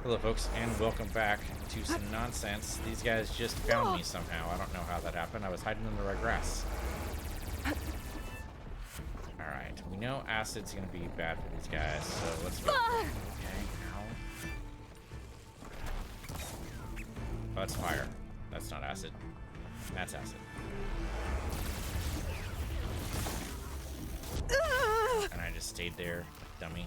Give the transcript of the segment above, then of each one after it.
Hello, folks, and welcome back to some nonsense. These guys just found me somehow. I don't know how that happened. I was hiding in the right grass. Alright, we know acid's gonna be bad for these guys, so let's go. Okay, ow. Oh, that's fire. That's not acid. That's acid. And I just stayed there, dummy.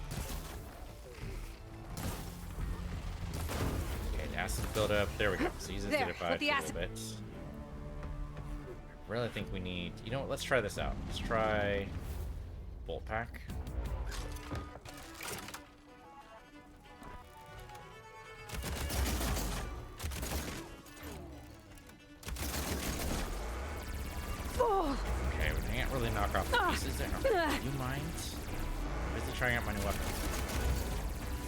Acid buildup. There we go. So he's acidified a little bit. I really think we need... You know what? Let's try this out. Let's try Bolt Pack. Okay, we can't really knock off the pieces there. Do you mind? Or is he trying out my new weapon?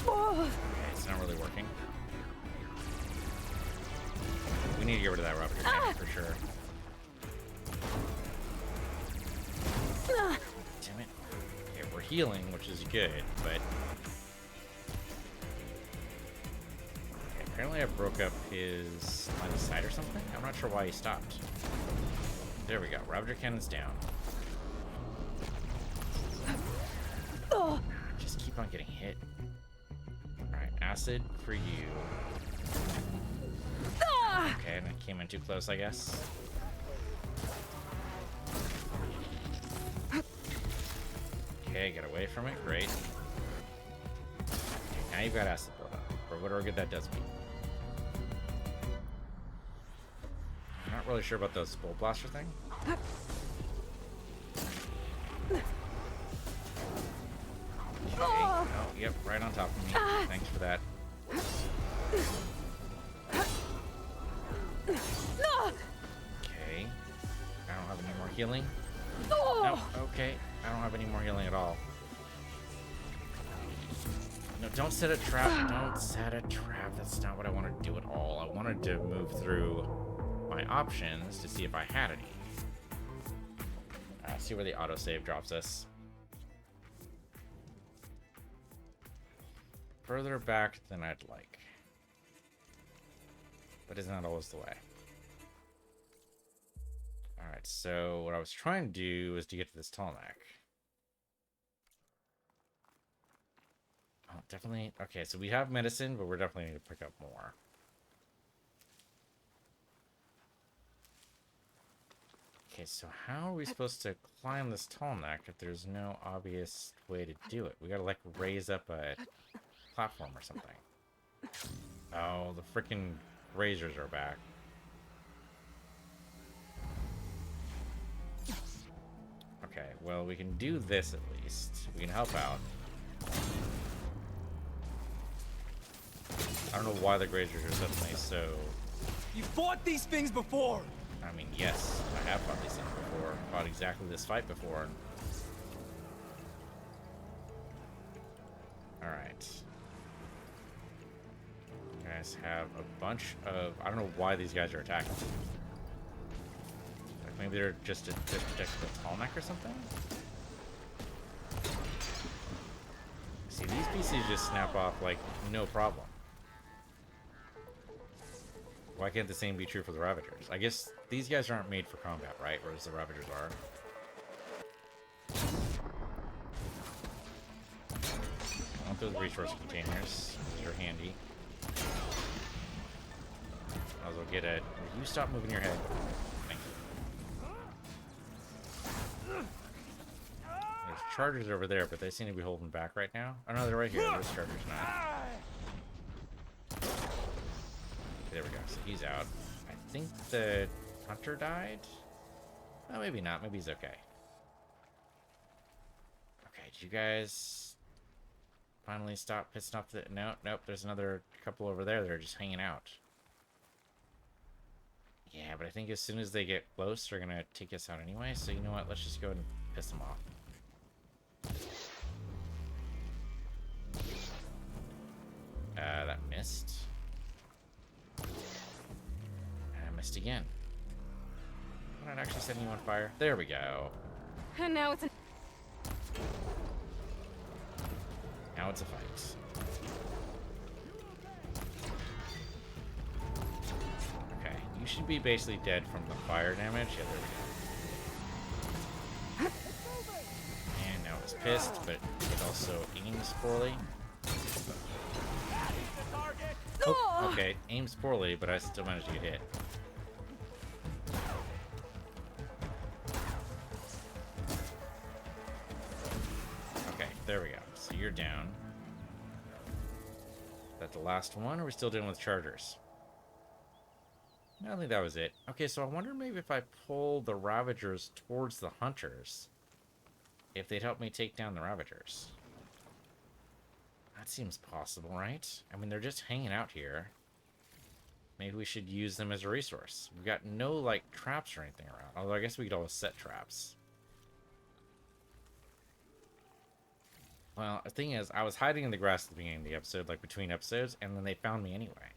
Okay, it's not really working. We need to get rid of that rubber cannon for sure. Damn it. Okay, we're healing, which is good, but... Okay, apparently I broke up his line of sight or something? I'm not sure why he stopped. There we go. Ravager cannon's down. Just keep on getting hit. Alright, acid for you. Okay, and I came in too close, I guess. Okay, get away from it. Great. Okay, now you've got acid buildup. For whatever good that does me. I'm not really sure about those Bolt Blaster thing. Okay. Oh, yep, right on top of me. Thanks for that. Okay. I don't have any more healing. No, okay. I don't have any more healing at all. No, don't set a trap. Don't set a trap. That's not what I wanted to do at all. I wanted to move through my options to see if I had any. See where the autosave drops us. Further back than I'd like. But isn't that always the way? Alright, so what I was trying to do was to get to this tall neck. Oh, definitely. Okay, so we have medicine, but we're definitely need to pick up more. Okay, so how are we supposed to climb this tall neck if there's no obvious way to do it? We gotta, like, raise up a platform or something. Oh, the freaking razors are back. Okay, well, we can do this at least. We can help out. I don't know why the grazers are suddenly so... You fought these things before! I mean, yes, I have fought these things before. Fought exactly this fight before. Alright. You guys have a bunch of... I don't know why these guys are attacking. Like, maybe they're just to protect the tall neck or something? See, these PCs just snap off, like, no problem. Why can't the same be true for the Ravagers? I guess these guys aren't made for combat, right? Whereas the Ravagers are. I want those resource containers. Those are handy. Might as well get it. Will you stop moving your head? Thank you. There's chargers over there, but they seem to be holding back right now. Oh no, they're right here. Those chargers not. There we go. So he's out. I think the hunter died. Oh, maybe not. Maybe he's okay. Okay, did you guys finally stop pissing off the... No, nope. There's another couple over there that are just hanging out. Yeah, but I think as soon as they get close, they're gonna take us out anyway. So you know what? Let's just go ahead and piss them off. That missed. Missed again. I'm not actually setting you on fire. There we go. And now it's Now it's a fight. should be basically dead from the fire damage. Yeah, there we go. And now it's pissed, but it also aims poorly. Oh, okay, aims poorly, but I still managed to get hit. Okay, there we go. So you're down. Is that the last one, or are we still dealing with chargers? I don't think that was it. Okay, so I wonder maybe if I pull the Ravagers towards the Hunters, if they'd help me take down the Ravagers. That seems possible, right? I mean, they're just hanging out here. Maybe we should use them as a resource. We've got no, like, traps or anything around. Although I guess we could always set traps. Well, the thing is, I was hiding in the grass at the beginning of the episode, like between episodes, and then they found me anyway.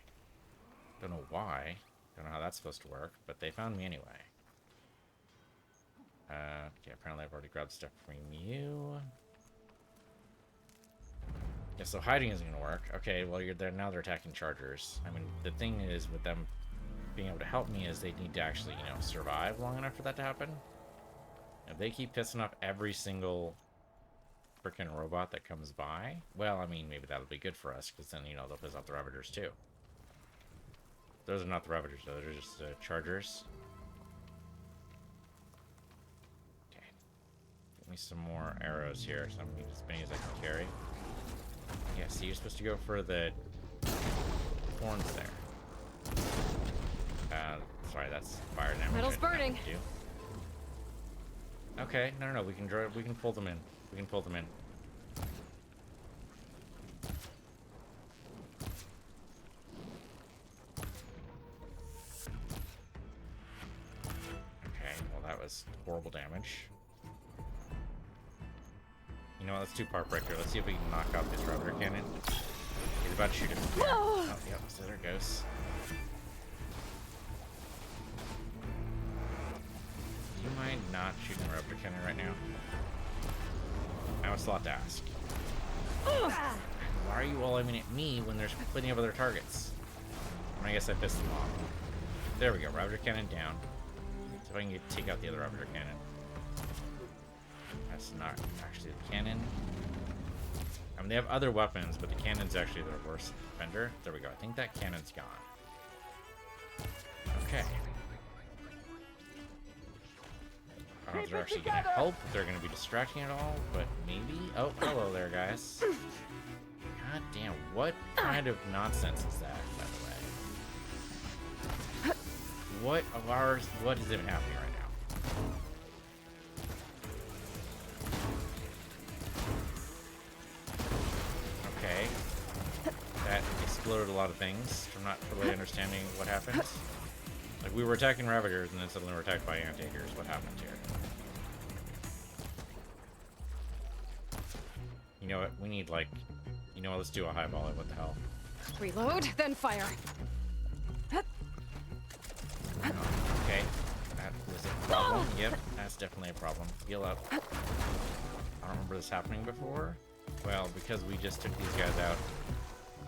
Don't know why. Don't know how that's supposed to work, but they found me anyway. Okay, apparently I've already grabbed stuff from you. Yeah, so hiding isn't gonna work. Okay, well, you're there now. They're attacking chargers. I mean, the thing is with them being able to help me is they need to actually, you know, survive long enough for that to happen. If they keep pissing off every single freaking robot that comes by, well, I mean, maybe that'll be good for us, because then, you know, they'll piss off the Ravagers too. Those are not the Ravagers, though. They're just chargers. Okay. Give me some more arrows here, so I'm going to need as many as I can carry. Yeah, see, you're supposed to go for the horns there. Sorry, that's fire damage. Metal's burning. Okay, no, we can pull them in. We can pull them in. Okay, well that was horrible damage. You know what, let's do part breaker. Let's see if we can knock out this rubber cannon. He's about to shoot him. Yeah. Oh, yep, so there it goes. Do you mind not shooting the rubber cannon right now? Now it's a lot to ask. Why are you all aiming at me when there's plenty of other targets? I guess I pissed them off. There we go, Ravager Cannon down. See if I can take out the other Ravager Cannon. That's not actually the cannon. I mean, they have other weapons, but the cannon's actually their worst defender. There we go. I think that cannon's gone. Okay. I don't know if they're actually going to help, if they're going to be distracting at all, but maybe. Oh, hello there, guys. God damn, what kind of nonsense is that, by the way? What is even happening right now? Okay. That exploded a lot of things. I'm not really understanding what happened. Like, we were attacking Ravagers, and then suddenly we're attacked by Anteaters. What happened here? You know what? We need, like... You know what? Let's do a high volley. What the hell? Reload, then fire. Okay. That was a problem. Yep, that's definitely a problem. Heal up. I don't remember this happening before. Well, because we just took these guys out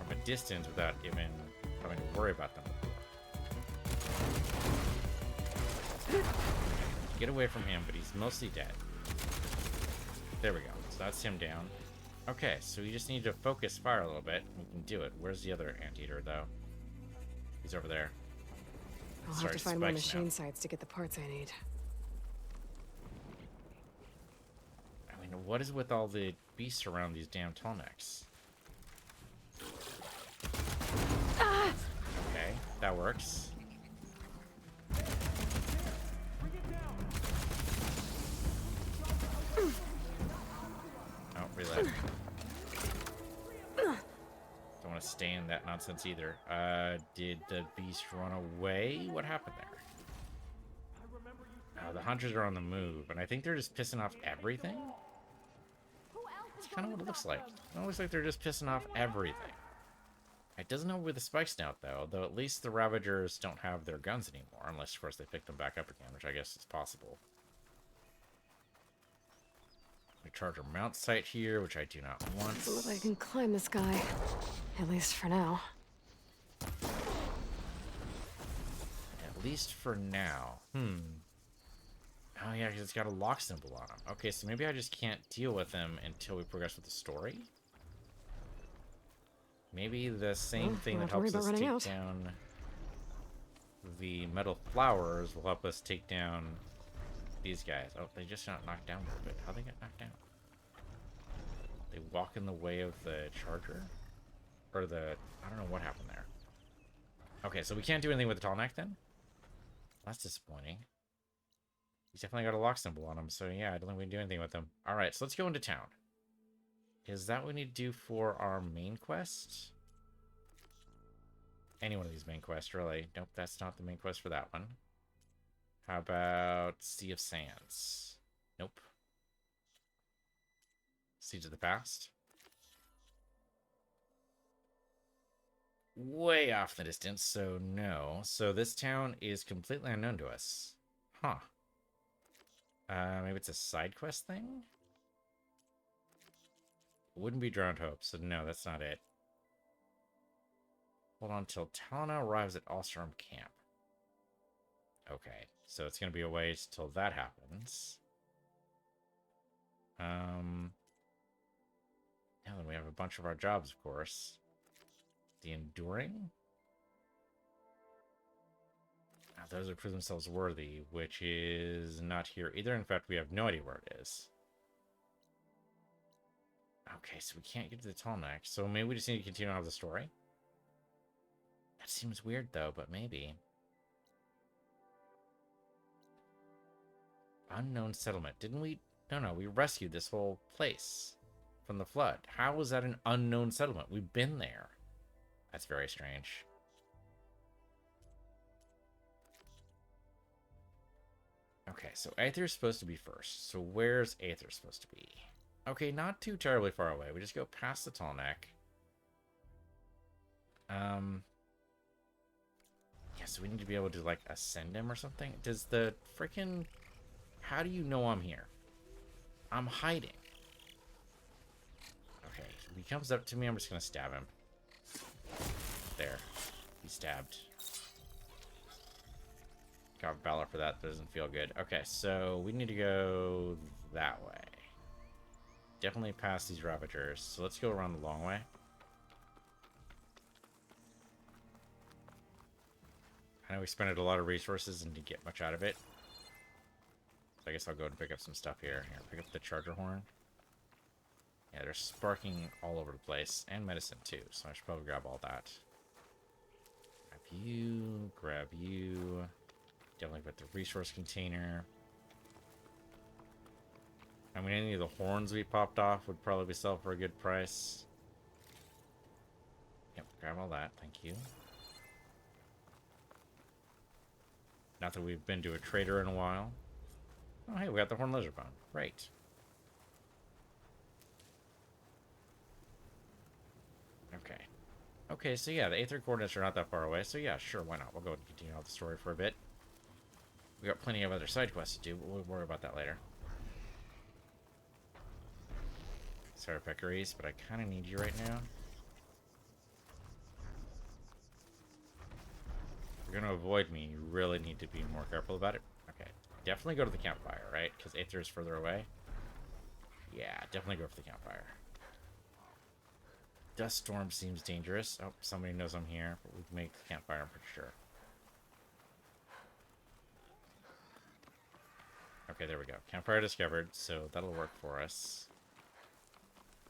from a distance without even having to worry about them before. Get away from him, but he's mostly dead. There we go. So that's him down. Okay, so we just need to focus fire a little bit. We can do it. Where's the other Anteater, though? He's over there. I'll have to find more machine sites to get the parts I need. I mean, what is with all the beasts around these damn tall necks? Ah! Okay, that works. Oh, reload. Don't want to stay in that nonsense either. Did the beast run away? What happened there? The hunters are on the move, and I think they're just pissing off everything. That's kind of what it looks like. It looks like they're just pissing off everything. It doesn't know with the spikes now, though at least the Ravagers don't have their guns anymore, unless, of course, they pick them back up again, which I guess is possible. We charge our mount site here, which I do not want. Doesn't look like I can climb this guy. At least for now. At At least for now. Oh yeah, because it's got a lock symbol on him. Okay, so maybe I just can't deal with him until we progress with the story? Maybe the same thing that helps us take down the metal flowers will help us take down these guys. Oh, they just got knocked down a little bit. How'd they get knocked down? They walk in the way of the charger? Or the... I don't know what happened there. Okay, so we can't do anything with the tall neck then? That's disappointing. He's definitely got a lock symbol on him, so yeah, I don't think we can do anything with him. Alright, so let's go into town. Is that what we need to do for our main quest? Any one of these main quests, really. Nope, that's not the main quest for that one. How about Sea of Sands? Nope. Siege of the Past? Way off in the distance, so no. So this town is completely unknown to us. Huh. Maybe it's a side quest thing? Wouldn't be Drowned Hope, so no, that's not it. Hold on till Talana arrives at Allstorm Camp. Okay, so it's going to be a ways till that happens. Now then we have a bunch of our jobs, of course. The Enduring? Now, those are prove themselves worthy, which is not here either. In fact, we have no idea where it is. Okay, so we can't get to the tall neck, so maybe we just need to continue on with the story? That seems weird, though, but maybe. Unknown settlement. Didn't we... No, we rescued this whole place from the flood. How was that an unknown settlement? We've been there. That's very strange. Okay, so Aether's supposed to be first. So where's Aether supposed to be? Okay, not too terribly far away. We just go past the tall neck. Yeah, so we need to be able to, like, ascend him or something. Does the freaking... How do you know I'm here? I'm hiding. Okay, if he comes up to me, I'm just gonna stab him. There. He's stabbed. Got Valor for that. Doesn't feel good. Okay, so we need to go that way. Definitely past these Ravagers. So let's go around the long way. I know we spent a lot of resources and didn't get much out of it. So I guess I'll go and pick up some stuff here. Here, pick up the Charger Horn. Yeah, they're sparking all over the place. And medicine, too. So I should probably grab all that. Grab you. Grab you. Definitely put the resource container. I mean, any of the horns we popped off would probably be sold for a good price. Yep, grab all that. Thank you. Not that we've been to a trader in a while. Oh, hey, we got the Horn Lizard Bone. Great. Okay. Okay, so yeah, the Aether coordinates are not that far away, so yeah, sure, why not? We'll go and continue out the story for a bit. We got plenty of other side quests to do, but we'll worry about that later. Sorry, Peccaries, but I kind of need you right now. If you're going to avoid me, you really need to be more careful about it. Okay, definitely go to the campfire, right? Because Aether is further away. Yeah, definitely go for the campfire. Dust Storm seems dangerous. Oh, somebody knows I'm here, but we can make the campfire, I'm pretty sure. Okay, there we go. Campfire discovered, so that'll work for us.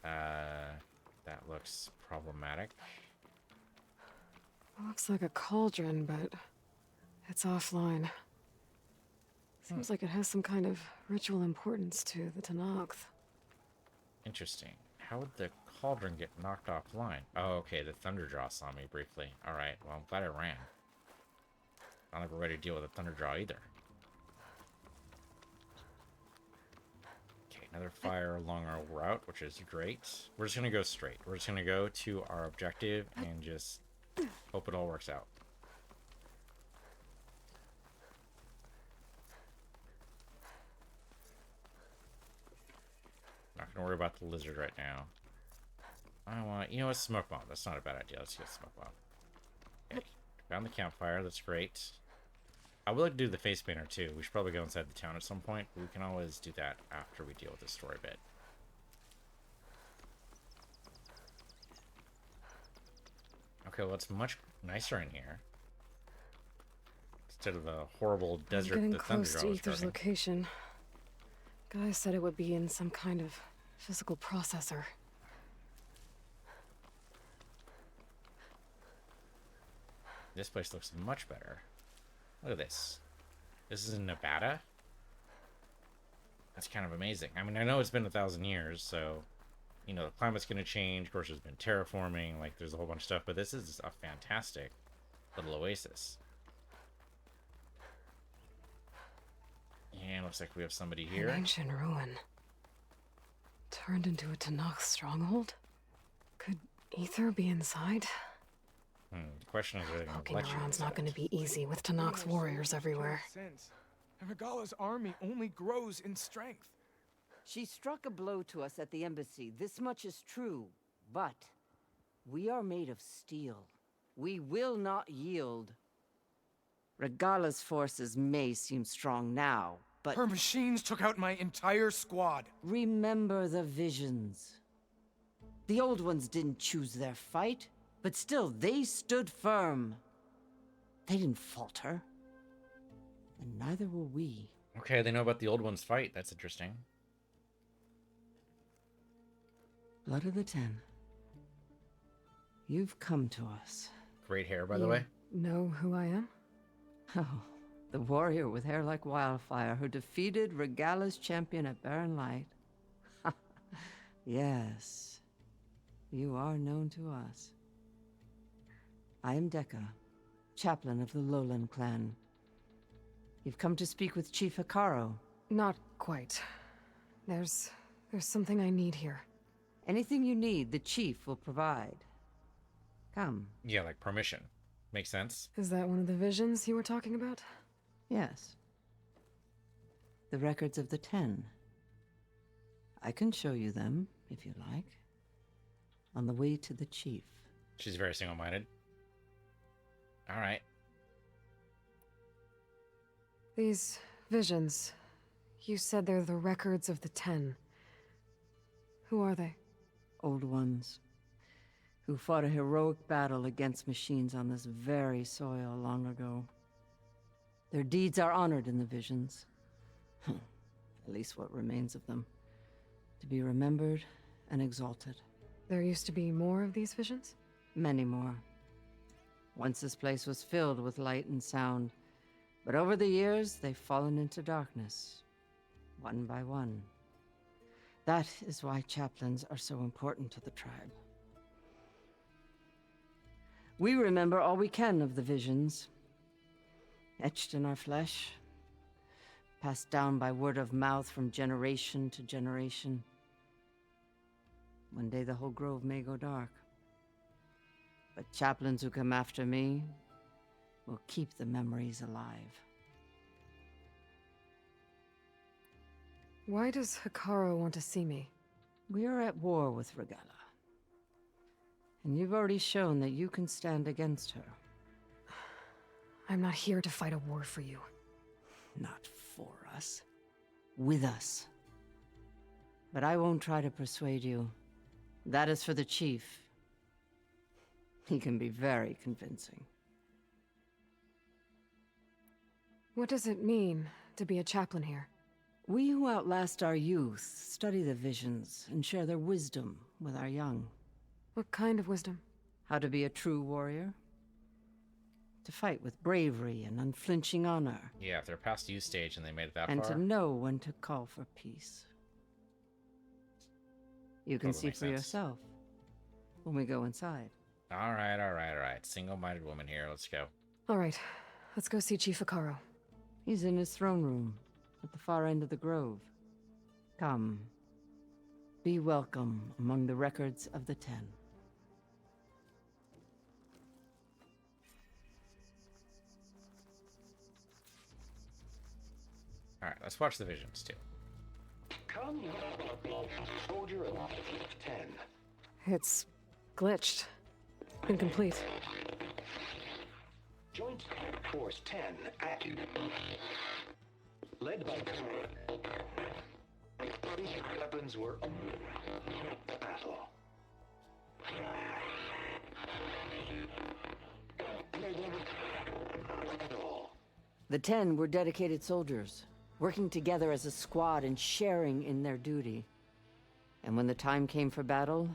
That looks problematic. Looks like a cauldron, but it's offline. Seems like it has some kind of ritual importance to the Tenakth. Interesting. How would the cauldron get knocked offline? Oh, okay, the Thunderjaw saw me briefly. Alright, well, I'm glad I ran. I don't think we're ready to deal with a Thunderjaw either. Okay, another fire along our route, which is great. We're just gonna go straight. We're just gonna go to our objective and just hope it all works out. Not gonna worry about the lizard right now. I want, you know what, smoke bomb. That's not a bad idea. Let's get smoke bomb. Okay, found the campfire. That's great. I would like to do the face painter too. We should probably go inside the town at some point, but we can always do that after we deal with the story bit. Okay, well, it's much nicer in here. Instead of a horrible desert Getting that close to Thunderjaw was Ether's guarding. location. Guy said it would be in some kind of physical processor. This place looks much better. Look at this. This is in Nevada? That's kind of amazing. I mean, I know it's been 1,000 years, so... You know, the climate's going to change. Of course, there's been terraforming. Like, there's a whole bunch of stuff. But this is a fantastic little oasis. And looks like we have somebody here. An ancient ruin. Turned into a Tanakh stronghold? Could Ether be inside? The question is, are they going to Poking let you around's inside? not going to be easy with Tanakh's warriors everywhere. Sense. And Regala's army only grows in strength. She struck a blow to us at the embassy. This much is true. But we are made of steel. We will not yield. Regala's forces may seem strong now, but Her machines took out my entire squad. remember the visions. The old ones didn't choose their fight, but still they stood firm. They didn't falter. And neither will we. Okay, they know about the old one's fight. That's interesting. Blood of the Ten. You've come to us. Great hair, by the You way. know who I am? Oh, the warrior with hair like wildfire who defeated Regala's champion at Barren Light. Yes, you are known to us. I am Dekka, chaplain of the Lowland clan. You've come to speak with Chief Hikaru. Not quite. There's something I need here. Anything you need, the chief will provide. Come. Yeah, like permission. Makes sense. Is that one of the visions you were talking about? Yes. The records of the 10. I can show you them, if you like. On the way to the chief. She's very single-minded. All right. These visions. You said they're the records of the 10. Who are they? Old ones. Who fought a heroic battle against machines on this very soil long ago. Their deeds are honored in the visions. At least what remains of them. To be remembered and exalted. There used to be more of these visions? Many more. Once this place was filled with light and sound, but over the years they've fallen into darkness, one by one. That is why chaplains are so important to the tribe. We remember all we can of the visions, etched in our flesh, passed down by word of mouth from generation to generation. One day the whole grove may go dark. But chaplains who come after me will keep the memories alive. Why does Hikaru want to see me? We are at war with Regala. And you've already shown that you can stand against her. I'm not here to fight a war for you. Not for us. With us. But I won't try to persuade you. That is for the chief. He can be very convincing. What does it mean to be a chaplain here? We who outlast our youth study the visions and share their wisdom with our young. What kind of wisdom? How to be a true warrior. To fight with bravery and unflinching honor. Yeah, if they're past use stage and they made it that And far. to know when to call for peace. You can Totally see makes for sense. yourself when we go inside. All right, all right, all right. Single-minded woman here. Let's go. All right, let's go see Chief Hikaru. He's in his throne room at the far end of the grove. Come. Be welcome among the records of the 10. All right, let's watch the visions too. Come, soldier of 10. It's glitched. Incomplete. Joint Force 10 active. Led by weapons were battle. The 10 were dedicated soldiers, working together as a squad and sharing in their duty. And when the time came for battle,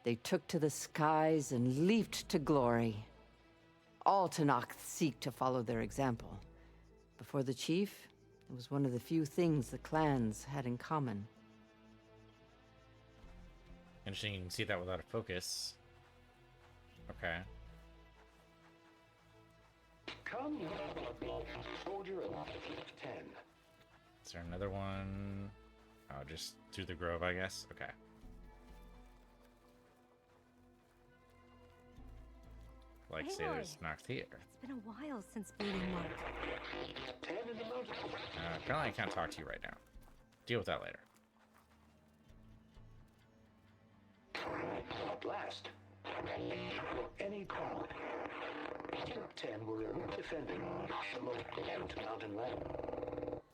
they took to the skies and leaped to glory. All Tanakh seek to follow their example. But for the chief, it was one of the few things the clans had in common. Interesting, you can see that without a focus. Okay. Come, soldier of 10. Is there another one? Oh, just through the grove, I guess? Okay. Like, say there's Noct here. It's been a while since Bleeding Mark. 10 in the mountain. Apparently I can't talk to you right now. Deal with that later. Blast. Any call. 10 were defending the mountain land.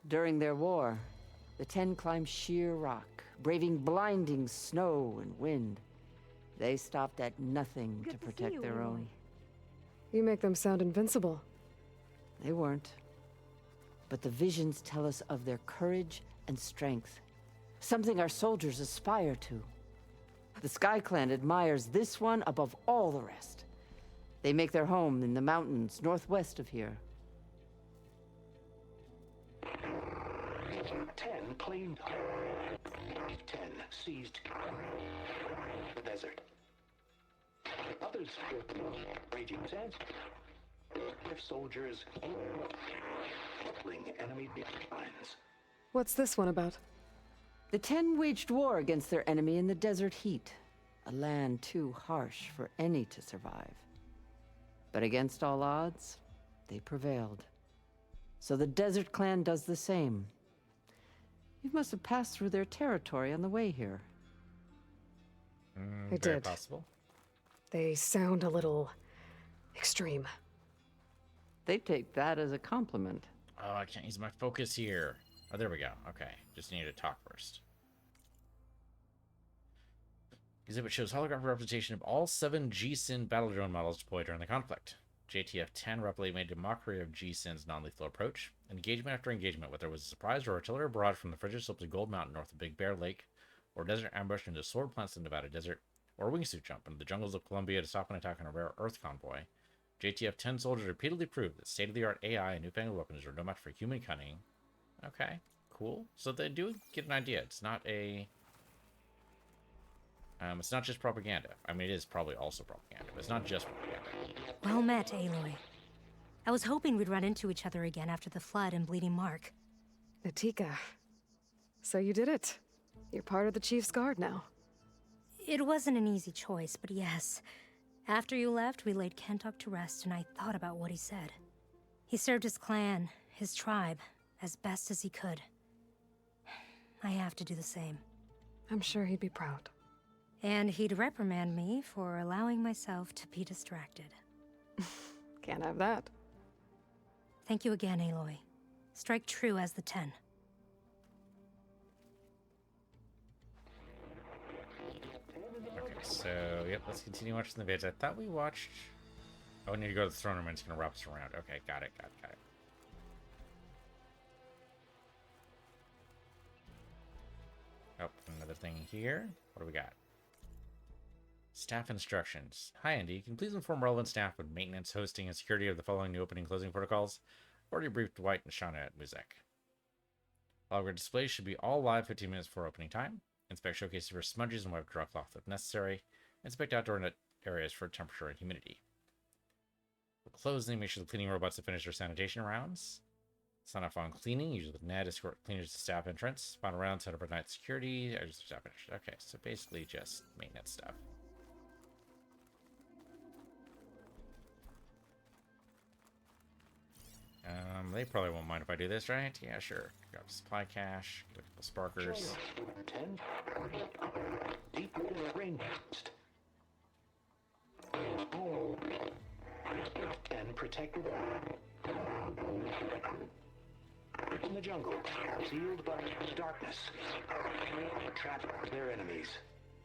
During their war, the 10 climbed sheer rock, braving blinding snow and wind. They stopped at nothing to protect their own. You make them sound invincible. They weren't. But the visions tell us of their courage and strength, something our soldiers aspire to. The Sky Clan admires this one above all the rest. They make their home in the mountains northwest of here. 10 claimed. 10 seized the desert. Others raging sands. Their soldiers battling enemy lines. What's this one about? The 10 waged war against their enemy in the desert heat, a land too harsh for any to survive. But against all odds, they prevailed. So the Desert Clan does the same. You must have passed through their territory on the way here. I Very did. possible. They sound a little extreme. They take that as a compliment. Oh, I can't use my focus here. Oh, there we go. Okay. Just need to talk first. Exhibit shows holographic representation of all 7 G-Sin battle drone models deployed during the conflict. JTF-10 rapidly made a mockery of G-Sin's non-lethal approach. Engagement after engagement, whether it was a surprise or artillery barrage from the frigid slopes of Gold Mountain north of Big Bear Lake, or desert ambush into sword plants in Nevada desert, or a wingsuit jump into the jungles of Colombia to stop an attack on a rare Earth convoy, JTF-10 soldiers repeatedly proved that state-of-the-art AI and newfangled weapons are no match for human cunning. Okay, cool. So they do get an idea. It's not a... it's not just propaganda. I mean, it is probably also propaganda, but it's not just propaganda. Well met, Aloy. I was hoping we'd run into each other again after the flood and Bleeding Mark. Natika. So you did it. You're part of the Chief's Guard now. It wasn't an easy choice, but yes. After you left, we laid Kentuck to rest, and I thought about what he said. He served his clan, his tribe, as best as he could. I have to do the same. I'm sure he'd be proud. And he'd reprimand me for allowing myself to be distracted. Can't have that. Thank you again, Aloy. Strike true as the 10. Okay, so, yep, let's continue watching the vids. I thought we watched... Oh, we need to go to the throne room and it's going to wrap us around. Okay, got it. Oh, another thing here. What do we got? Staff instructions. Hi, Andy. Can you please inform relevant staff with maintenance, hosting, and security of the following new opening and closing protocols? I've already briefed Dwight and Shauna at Muzek. Logger displays should be all live 15 minutes before opening time. Inspect showcases for smudges and wipe dry cloth if necessary. Inspect outdoor areas for temperature and humidity. For closing, make sure the cleaning robots have finished their sanitation rounds. Sign off on cleaning, usually with Ned, escort cleaners to staff entrance. Final round, set up at night security, exit staff entrance. Okay, so basically just maintenance stuff. They probably won't mind if I do this, right? Yeah, sure. Got supply cache, get a couple sparkers. 10. Deep ranged. 10 protected. In the jungle, sealed by darkness. Trap their enemies.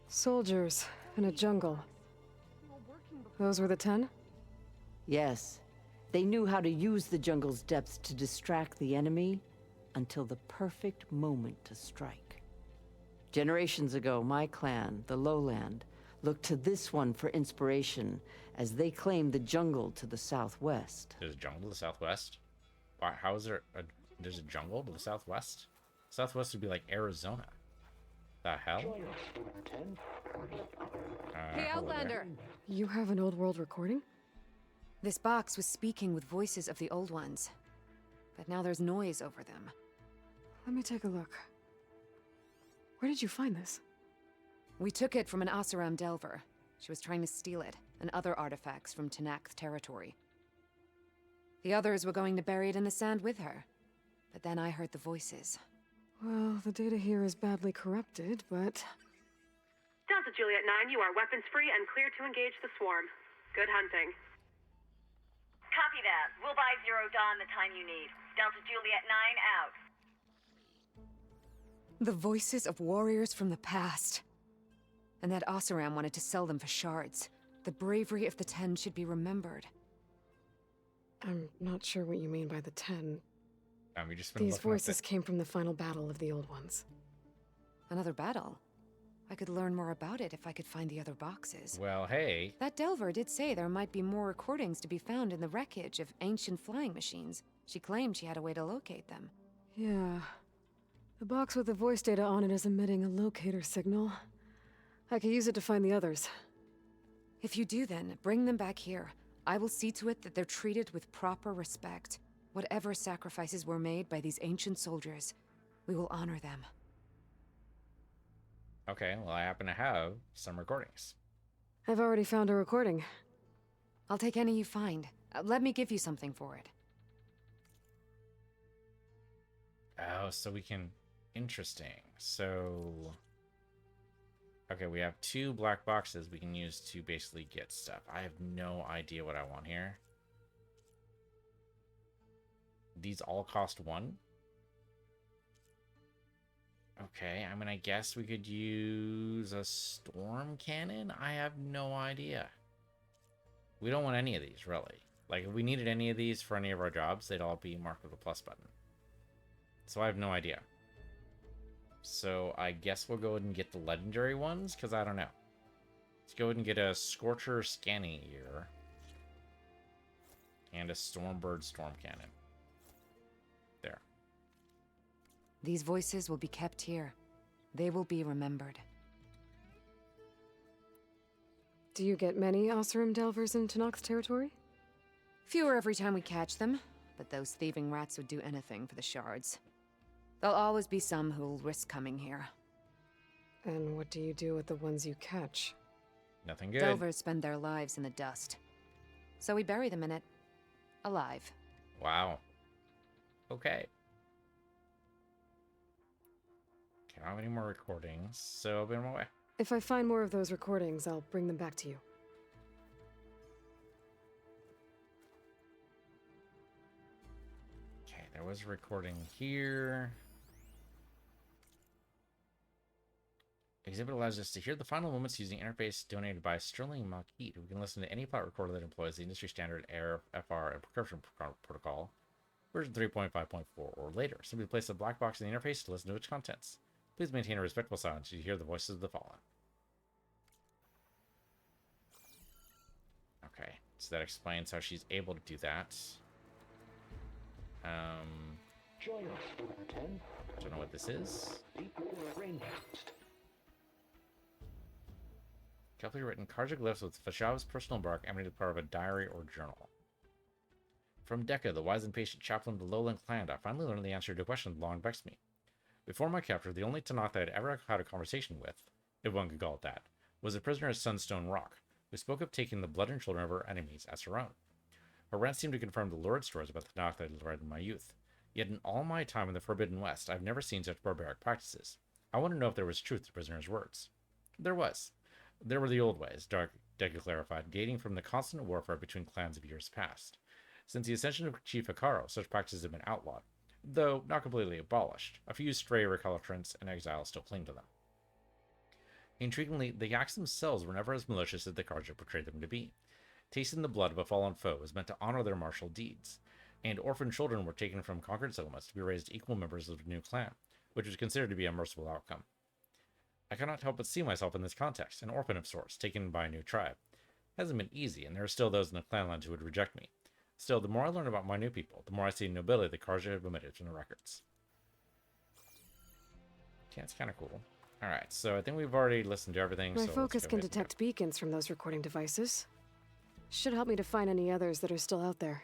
Soldiers in a jungle. Those were the 10? Yes. They knew how to use the jungle's depths to distract the enemy until the perfect moment to strike. Generations ago, my clan, the Lowland, looked to this one for inspiration as they claimed the jungle to the southwest. There's a jungle to the southwest? Why, how is there there's a jungle to the southwest? Southwest would be like Arizona. The hell? Hey, hello there. Outlander! You have an old world recording? This box was speaking with voices of the old ones. But now there's noise over them. Let me take a look. Where did you find this? We took it from an Oseram Delver. She was trying to steal it, and other artifacts from Tenakth territory. The others were going to bury it in the sand with her. But then I heard the voices. Well, the data here is badly corrupted, but... Delta Juliet 9, you are weapons free and clear to engage the swarm. Good hunting. Copy that. We'll buy Zero Dawn the time you need. Delta Juliet 9 out. The voices of warriors from the past. And that Oseram wanted to sell them for shards. The bravery of the 10 should be remembered. I'm not sure what you mean by the 10. We just been These looking up voices came from the final battle of the old ones. Another battle? I could learn more about it if I could find the other boxes. Well, hey. That Delver did say there might be more recordings to be found in the wreckage of ancient flying machines. She claimed she had a way to locate them. Yeah. The box with the voice data on it is emitting a locator signal. I could use it to find the others. If you do then, bring them back here. I will see to it that they're treated with proper respect. Whatever sacrifices were made by these ancient soldiers, we will honor them. Okay, well, I happen to have some recordings. I've already found a recording. I'll take any you find. Let me give you something for it. Oh, so we can... Interesting. So... Okay, we have 2 black boxes we can use to basically get stuff. I have no idea what I want here. These all cost 1. Okay, I mean, I guess we could use a storm cannon? I have no idea. We don't want any of these, really. Like, if we needed any of these for any of our jobs, they'd all be marked with a plus button. So I have no idea. So I guess we'll go ahead and get the legendary ones, because I don't know. Let's go ahead and get a Scorcher Scanning Ear. And a Stormbird Storm Cannon. There. These voices will be kept here. They will be remembered. Do you get many Oseram Delvers in Tenakth territory? Fewer every time we catch them, but those thieving rats would do anything for the shards. There'll always be some who'll risk coming here. And what do you do with the ones you catch? Nothing good. Delvers spend their lives in the dust. So we bury them in it. Alive. Wow. Okay. Okay, I don't have any more recordings, so I'll be on my way. If I find more of those recordings, I'll bring them back to you. Okay, there was a recording here. Exhibit allows us to hear the final moments using interface donated by Sterling Malkeet. We can listen to any plot recorder that employs the industry standard AIR, FR, and encryption protocol, version 3.5.4 or later. Simply place a black box in the interface to listen to its contents. Please maintain a respectful silence to hear the voices of the fallen. Okay, so that explains how she's able to do that. Join us, 10. Don't know what this is. Deep rainforest. Carefully written cartoglyphs with Fashav's personal mark emanated part of a diary or journal. From Dekka, the wise and patient chaplain of the Lowland clan, I finally learned the answer to a question that long vexed me. Before my capture, the only Tenakth I had ever had a conversation with, if one could call it that, was a prisoner at Sunstone Rock, who spoke of taking the blood and children of her enemies as her own. Her rant seemed to confirm the lurid stories about the Tenakth I had read in my youth. Yet in all my time in the Forbidden West, I've never seen such barbaric practices. I want to know if there was truth to the prisoner's words. There was. There were the old ways, Dekka clarified, dating from the constant warfare between clans of years past. Since the ascension of Chief Hikaru, such practices have been outlawed, though not completely abolished. A few stray recalcitrants and exiles still cling to them. Intriguingly, the Yaks themselves were never as malicious as the Karja portrayed them to be. Tasting the blood of a fallen foe was meant to honor their martial deeds, and orphan children were taken from conquered settlements to be raised equal members of the new clan, which was considered to be a merciful outcome. I cannot help but see myself in this context, an orphan of sorts, taken by a new tribe. It hasn't been easy, and there are still those in the clanlands who would reject me. Still, the more I learn about my new people, the more I see nobility the Karja have omitted from the records. Yeah, it's kind of cool. Alright, so I think we've already listened to everything. My so focus let's go can ahead and detect beacons from those recording devices. Should help me to find any others that are still out there.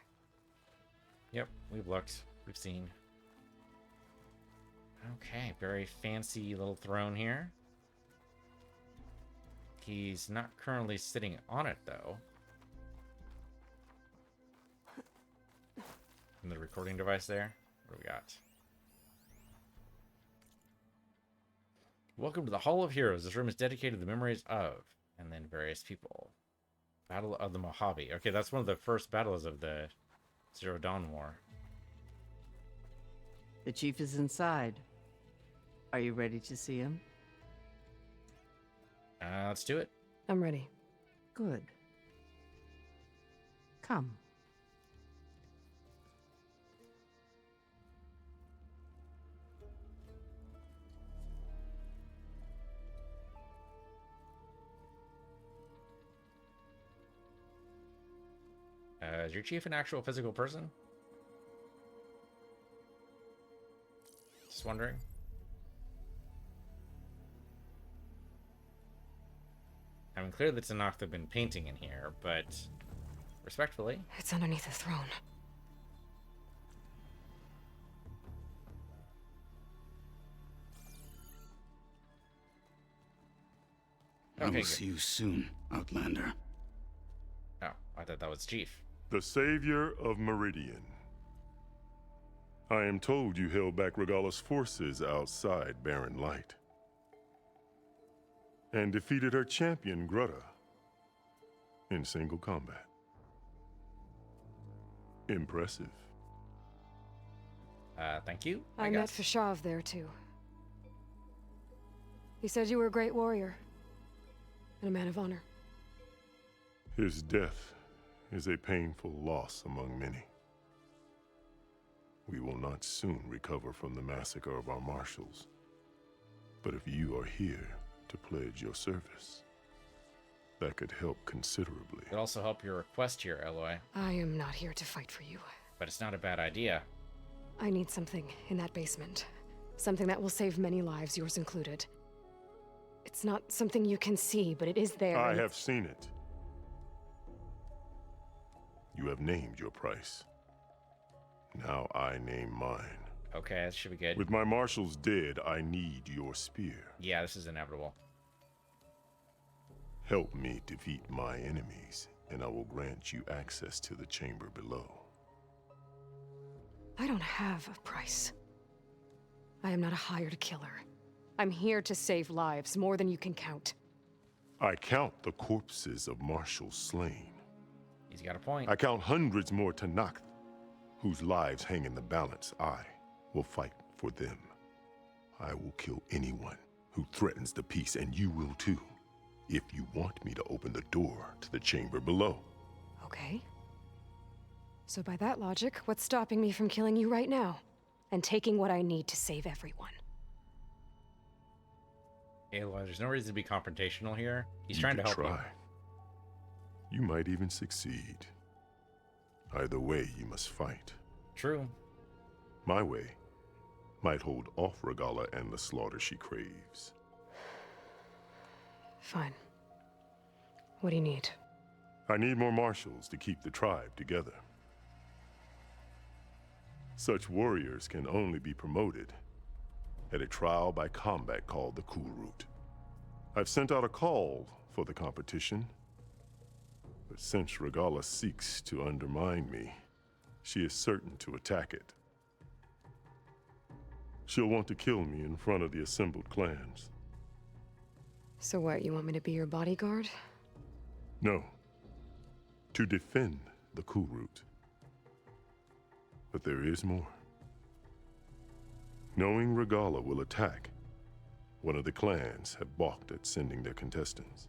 Yep, we've looked. We've seen. Okay, very fancy little throne here. He's not currently sitting on it, though. And the recording device there. What do we got? Welcome to the Hall of Heroes. This room is dedicated to the memories of, and then various people. Battle of the Mojave. Okay, that's one of the first battles of the Zero Dawn War. The chief is inside. Are you ready to see him? Let's do it. I'm ready. Good. Come. Is your chief an actual physical person? Just wondering. I mean, clearly the Tanakh have been painting in here, but respectfully. It's underneath the throne. I will Okay, see you soon, Outlander. Oh, I thought that was Chief. The savior of Meridian. I am told you held back Regalla's forces outside Barren Light. And defeated her champion, Grutta, in single combat. Impressive. Thank you. I met Fashav there, too. He said you were a great warrior. And a man of honor. His death is a painful loss among many. We will not soon recover from the massacre of our marshals. But if you are here to pledge your service, that could help considerably. It could also help your request here, Eloy. I am not here to fight for you. But it's not a bad idea. I need something in that basement. Something that will save many lives, yours included. It's not something you can see, but it is there. I have seen it. You have named your price. Now I name mine. Okay, that should be good. With my marshals dead, I need your spear. Yeah, this is inevitable. Help me defeat my enemies, and I will grant you access to the chamber below. I don't have a price. I am not a hired killer. I'm here to save lives, more than you can count. I count the corpses of marshals slain. He's got a point. I count hundreds more Tanakh, whose lives hang in the balance. I will fight for them. I will kill anyone who threatens the peace, and you will too, if you want me to open the door to the chamber below. Okay. So by that logic, what's stopping me from killing you right now? And taking what I need to save everyone? Aloy, there's no reason to be confrontational here. He's trying to help you. You might even succeed. Either way, you must fight. True. My way might hold off Regalla and the slaughter she craves. Fine. What do you need? I need more marshals to keep the tribe together. Such warriors can only be promoted at a trial by combat called the Cool Route. I've sent out a call for the competition, but since Regalla seeks to undermine me, she is certain to attack it. She'll want to kill me in front of the assembled clans. So what, you want me to be your bodyguard? No. To defend the Cool Route. But there is more. Knowing Regala will attack, one of the clans have balked at sending their contestants.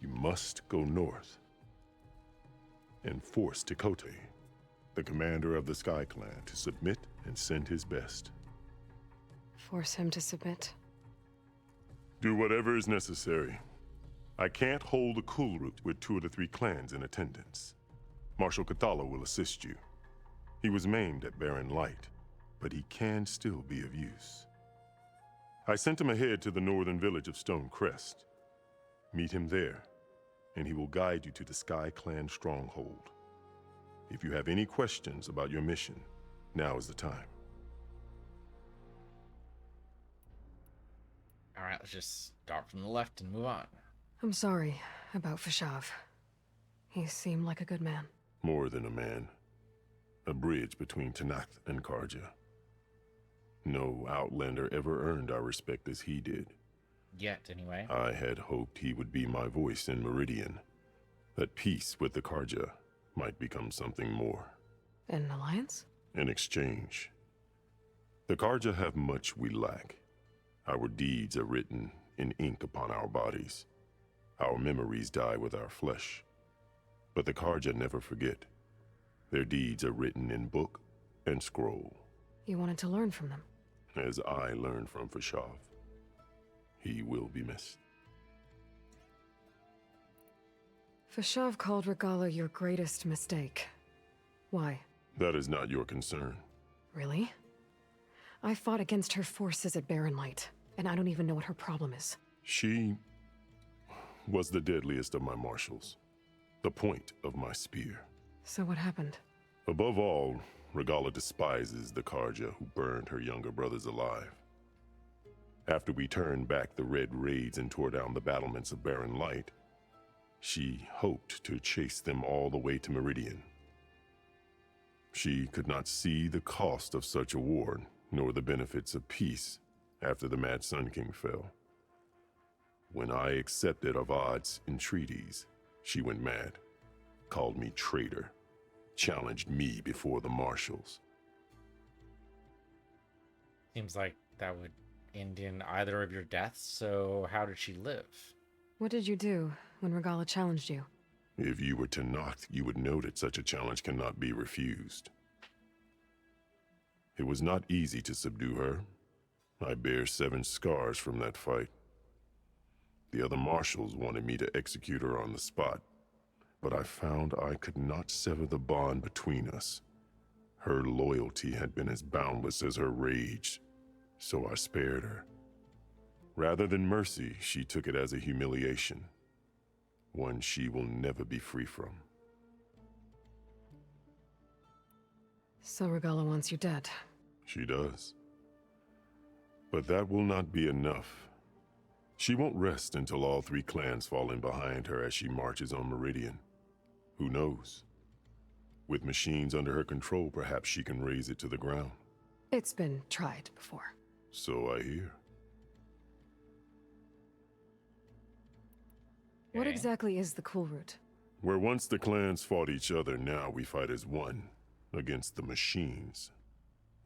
You must go north and force Tekote, the commander of the Sky Clan, to submit and send his best. Force him to submit? Do whatever is necessary. I can't hold a cool route with 2 of the 3 clans in attendance. Marshal Cathala will assist you. He was maimed at Barren Light, but he can still be of use. I sent him ahead to the northern village of Stone Crest. Meet him there, and he will guide you to the Sky Clan stronghold. If you have any questions about your mission, now is the time. Alright, let's just start from the left and move on. I'm sorry about Fashav. He seemed like a good man. More than a man. A bridge between Tanath and Karja. No Outlander ever earned our respect as he did. Yet, anyway. I had hoped he would be my voice in Meridian. That peace with the Karja might become something more. An alliance? In exchange. The Karja have much we lack. Our deeds are written in ink upon our bodies. Our memories die with our flesh. But the Karja never forget. Their deeds are written in book and scroll. You wanted to learn from them? As I learned from Fashav. He will be missed. Fashav called Regala your greatest mistake. Why? That is not your concern. Really? I fought against her forces at Barren Light, and I don't even know what her problem is. She was the deadliest of my marshals. The point of my spear. So what happened? Above all, Regala despises the Karja who burned her younger brothers alive. After we turned back the red raids and tore down the battlements of Barren Light, she hoped to chase them all the way to Meridian. She could not see the cost of such a war, nor the benefits of peace after the Mad Sun King fell. When I accepted Avad's entreaties, she went mad, called me traitor, challenged me before the marshals. Seems like that would end in either of your deaths, so how did she live? What did you do when Regala challenged you? If you were to knock, you would know that such a challenge cannot be refused. It was not easy to subdue her. I bear 7 scars from that fight. The other marshals wanted me to execute her on the spot, but I found I could not sever the bond between us. Her loyalty had been as boundless as her rage, so I spared her. Rather than mercy, she took it as a humiliation, one she will never be free from. So Regala wants you dead. She does. But that will not be enough. She won't rest until all 3 clans fall in behind her as she marches on Meridian. Who knows? With machines under her control, perhaps she can raze it to the ground. It's been tried before. So I hear. What Okay. exactly is the Cool Route? Where once the clans fought each other, now we fight as one, against the machines.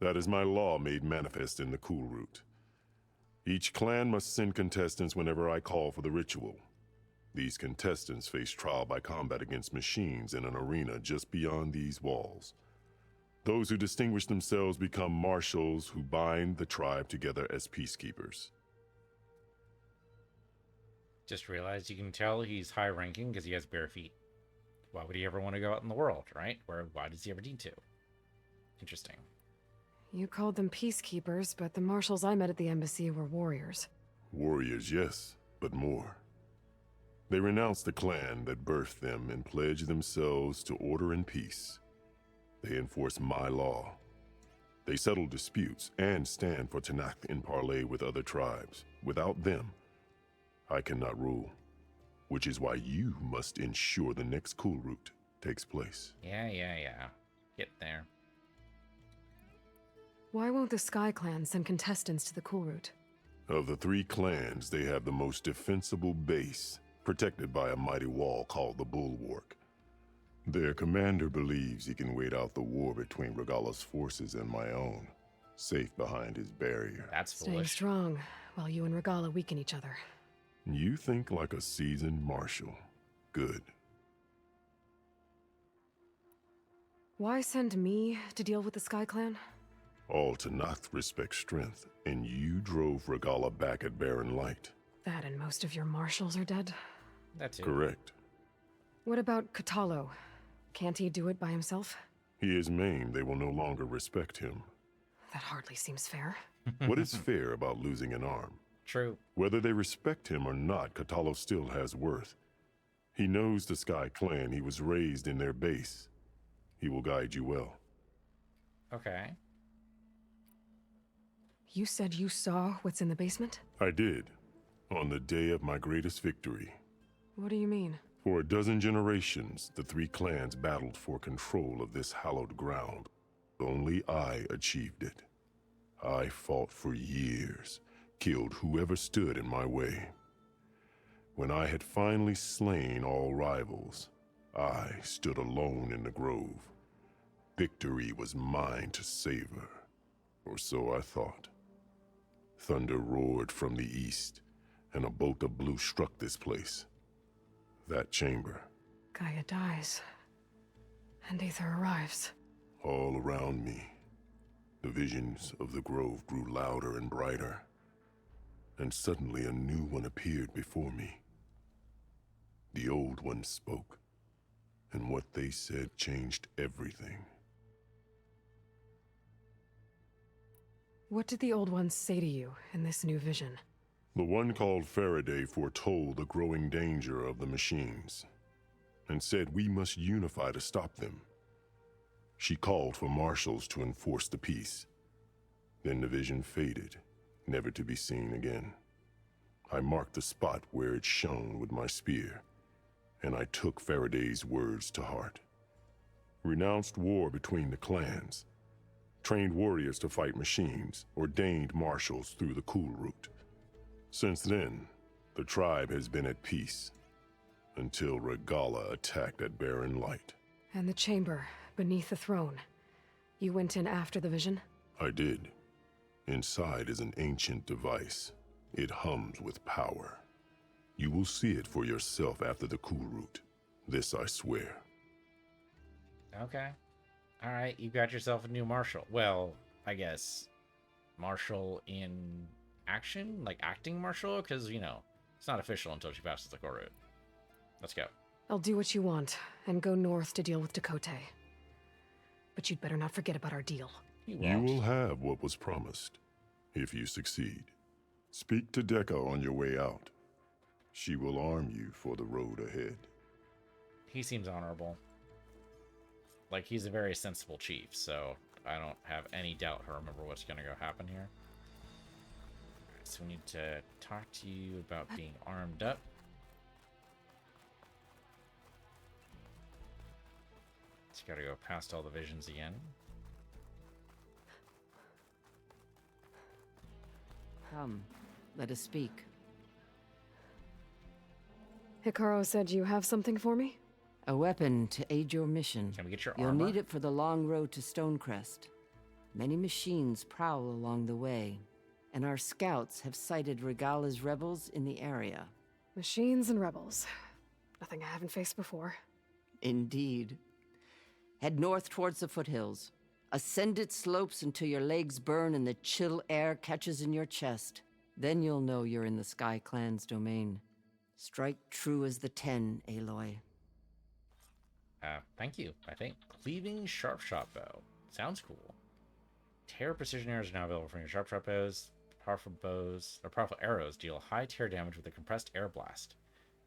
That is my law made manifest in the Cool Route. Each clan must send contestants whenever I call for the ritual. These contestants face trial by combat against machines in an arena just beyond these walls. Those who distinguish themselves become marshals who bind the tribe together as peacekeepers. Just realized you can tell he's high ranking because he has bare feet. Why would he ever want to go out in the world, right? Why does he ever need to? Interesting. You called them peacekeepers, but the marshals I met at the embassy were warriors. Warriors, yes, but more. They renounce the clan that birthed them and pledge themselves to order and peace. They enforce my law. They settle disputes and stand for Tanath in parley with other tribes. Without them, I cannot rule. Which is why you must ensure the next Cool Route takes place. Yeah. Get there. Why won't the Sky Clan send contestants to the Cool Route? Of the 3 clans, they have the most defensible base, protected by a mighty wall called the Bulwark. Their commander believes he can wait out the war between Regalla's forces and my own, safe behind his barrier. That's Staying foolish. strong while you and Regala weaken each other. You think like a seasoned marshal. Good. Why send me to deal with the Sky Clan? All Tanath respect strength, and you drove Regalla back at Barren Light. That and most of your marshals are dead? That's it. Correct. What about Katalo? Can't he do it by himself? He is maimed. They will no longer respect him. That hardly seems fair. What is fair about losing an arm? True. Whether they respect him or not, Katalo still has worth. He knows the Sky Clan. He was raised in their base. He will guide you well. Okay. You said you saw what's in the basement? I did, on the day of my greatest victory. What do you mean? For a dozen generations, the three clans battled for control of this hallowed ground. Only I achieved it. I fought for years, killed whoever stood in my way. When I had finally slain all rivals, I stood alone in the grove. Victory was mine to savor, or so I thought. Thunder roared from the east, and a bolt of blue struck this place. That chamber. Gaia dies. And Aether arrives. All around me, the visions of the grove grew louder and brighter, and suddenly a new one appeared before me. The old one spoke, and what they said changed everything. What did the old ones say to you in this new vision? The one called Faraday foretold the growing danger of the machines, and said we must unify to stop them. She called for marshals to enforce the peace. Then the vision faded, never to be seen again. I marked the spot where it shone with my spear, and I took Faraday's words to heart. Renounced war between the clans, trained warriors to fight machines, ordained marshals through the cool route. Since then, the tribe has been at peace, until Regalla attacked at Barren Light. And the chamber, beneath the throne. You went in after the vision? I did. Inside is an ancient device. It hums with power. You will see it for yourself after the cool route. This I swear. Okay. Alright, you got yourself a new marshal. Well, I guess marshal in action? Like acting marshal? Because, you know, it's not official until she passes the core route. Let's go. I'll do what you want, and go north to deal with Dakota. But you'd better not forget about our deal. You will have what was promised, if you succeed. Speak to Dekka on your way out. She will arm you for the road ahead. He seems honorable. Like, he's a very sensible chief, so I don't have any doubt he'll remember what's going to go happen here. So we need to talk to you about being armed up. Just gotta go past all the visions again. Come, let us speak. Hikaru said you have something for me? A weapon to aid your mission. Can we get your You'll armor? need it for the long road to Stonecrest. Many machines prowl along the way, and our scouts have sighted Regalla's rebels in the area. Machines and rebels. Nothing I haven't faced before. Indeed. Head north towards the foothills. Ascend its slopes until your legs burn and the chill air catches in your chest. Then you'll know you're in the Sky Clan's domain. Strike true as the 10, Aloy. Thank you, I think. Cleaving Sharp Shot Bow. Sounds cool. Tear precision arrows are now available from your Sharp Shot bows. Powerful bows, or powerful arrows deal high tear damage with a compressed air blast.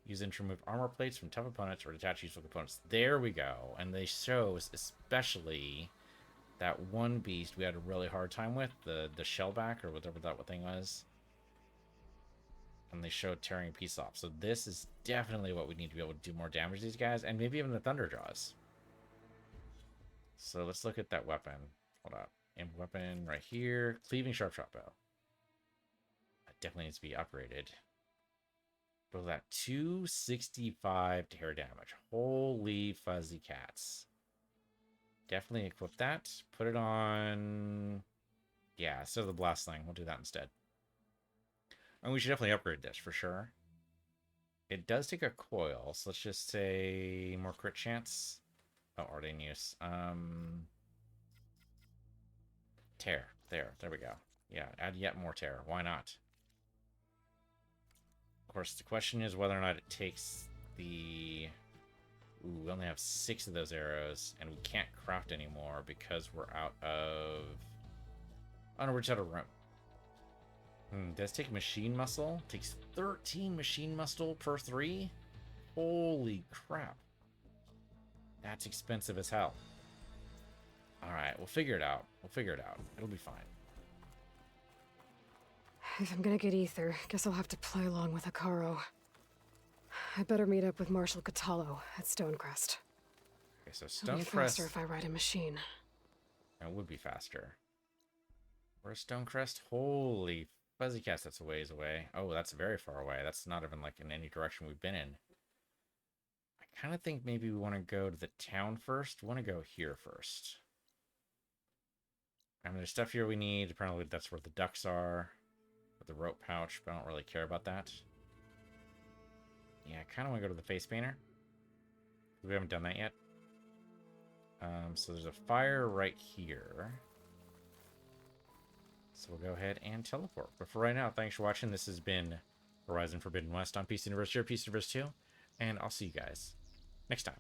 Use them to remove armor plates from tough opponents or detach useful components. There we go. And they show especially that one beast we had a really hard time with, the shellback or whatever that thing was. And they showed tearing a piece off. So this is definitely what we need to be able to do more damage to these guys, and maybe even the Thunder Jaws. So let's look at that weapon. Hold up. And weapon right here. Cleaving Sharp Shot Bow. That definitely needs to be upgraded. But that 265 tear damage. Holy fuzzy cats. Definitely equip that. Put it on... Yeah, instead of the blast thing, we'll do that instead. And we should definitely upgrade this for sure. It does take a coil, so let's just say more crit chance. Oh, already in use. Tear. There we go. Yeah, add yet more tear. Why not? Of course, the question is whether or not it takes the... Ooh, we only have 6 of those arrows, and we can't craft anymore because we're out of... Oh no, we're just out of room. Does take machine muscle. Takes 13 machine muscle per 3. Holy crap. That's expensive as hell. Alright, we'll figure it out. It'll be fine. If I'm gonna get ether, guess I'll have to play along with Akaro. I better meet up with Marshal Catallo at Stonecrest. Okay, so It'll be Stonecrest... faster if I ride a machine. It would be faster. Where's Stonecrest? Holy fuzzy cats, that's a ways away. Oh, that's very far away. That's not even like in any direction we've been in. I kind of think maybe we want to go to the town first. We want to go here first. I mean, there's stuff here we need. Apparently that's where the ducks are. With the rope pouch, but I don't really care about that. Yeah, I kind of want to go to the face painter. We haven't done that yet. So there's a fire right here. So we'll go ahead and teleport. But for right now, thanks for watching. This has been Horizon Forbidden West on Peace Universe here, Peace Universe 2. And I'll see you guys next time.